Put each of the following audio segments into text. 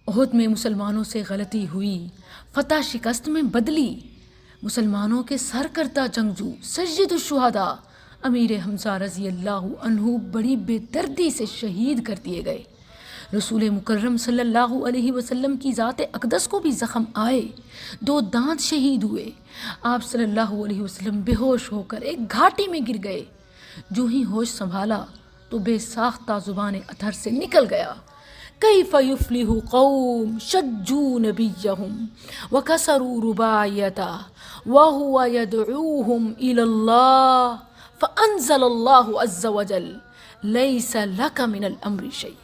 احد میں مسلمانوں سے غلطی ہوئی، فتح شکست میں بدلی، مسلمانوں کے سرکردہ جنگجو سید الشہداء امیر حمزہ رضی اللہ عنہ بڑی بے دردی سے شہید کر دیے گئے۔ رسول مکرم صلی اللہ علیہ وسلم کی ذات اقدس کو بھی زخم آئے، 2 دانت شہید ہوئے۔ آپ صلی اللہ علیہ وسلم بے ہوش ہو کر ایک گھاٹی میں گر گئے۔ جو ہی ہوش سنبھالا تو بے ساختہ زبان اطہر سے نکل گیا، کیف یفلح قوم شجوا نبیہم وکسروا رباعیتہ وہو یدعوہم الی اللہ فانزل اللہ عز وجل لیس لک من الامر شیء۔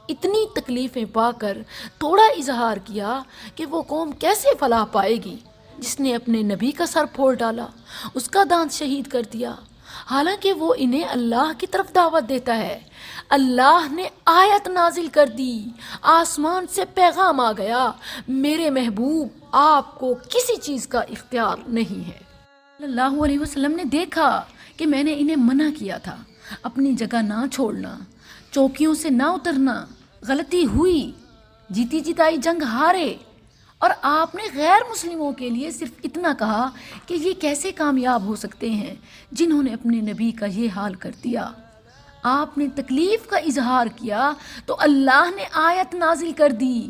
اتنی تکلیفیں پا کر تھوڑا اظہار کیا کہ وہ قوم کیسے فلاح پائے گی جس نے اپنے نبی کا سر پھوڑ ڈالا، اس کا دانت شہید کر دیا، حالانکہ وہ انہیں اللہ کی طرف دعوت دیتا ہے۔ اللہ نے آیت نازل کر دی، آسمان سے پیغام آ گیا، میرے محبوب آپ کو کسی چیز کا اختیار نہیں ہے۔ صلی اللہ علیہ وسلم نے دیکھا کہ میں نے انہیں منع کیا تھا اپنی جگہ نہ چھوڑنا، چوکیوں سے نہ اترنا، غلطی ہوئی، جیتی جتائی جنگ ہارے، اور آپ نے غیر مسلموں کے لیے صرف اتنا کہا کہ یہ کیسے کامیاب ہو سکتے ہیں جنہوں نے اپنے نبی کا یہ حال کر دیا۔ آپ نے تکلیف کا اظہار کیا تو اللہ نے آیت نازل کر دی،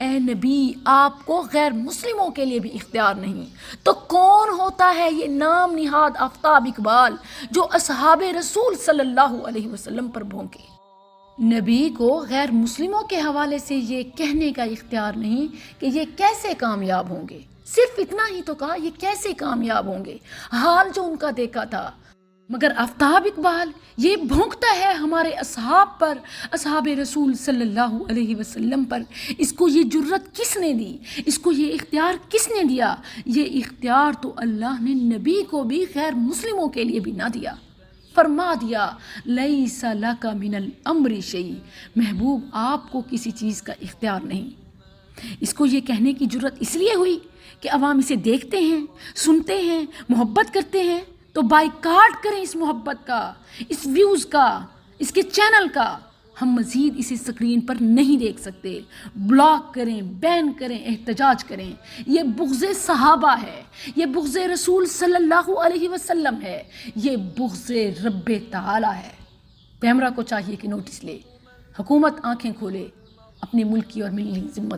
اے نبی آپ کو غیر مسلموں کے لیے بھی اختیار نہیں۔ تو کون ہوتا ہے یہ نام نہاد آفتاب اقبال جو اصحاب رسول صلی اللہ علیہ وسلم پر بھونکے؟ نبی کو غیر مسلموں کے حوالے سے یہ کہنے کا اختیار نہیں کہ یہ کیسے کامیاب ہوں گے، صرف اتنا ہی تو کہا یہ کیسے کامیاب ہوں گے، حال جو ان کا دیکھا تھا۔ مگر آفتاب اقبال یہ بھونکتا ہے ہمارے اصحاب پر، اصحاب رسول صلی اللہ علیہ وسلم پر۔ اس کو یہ جرت کس نے دی؟ اس کو یہ اختیار کس نے دیا؟ یہ اختیار تو اللہ نے نبی کو بھی غیر مسلموں کے لیے بھی نہ دیا۔ فرما دیا لیس لک من الامر شیء، محبوب آپ کو کسی چیز کا اختیار نہیں۔ اس کو یہ کہنے کی جرت اس لیے ہوئی کہ عوام اسے دیکھتے ہیں، سنتے ہیں، محبت کرتے ہیں، تو بائیکاٹ کریں اس محبت کا، اس ویوز کا، اس کے چینل کا۔ ہم مزید اسے اسکرین پر نہیں دیکھ سکتے، بلاک کریں، بین کریں، احتجاج کریں۔ یہ بغض صحابہ ہے، یہ بغض رسول صلی اللہ علیہ وسلم ہے، یہ بغض رب تعالی ہے۔ پیمرا کو چاہیے کہ نوٹس لے، حکومت آنکھیں کھولے، اپنے ملک کی اور ملی ذمہ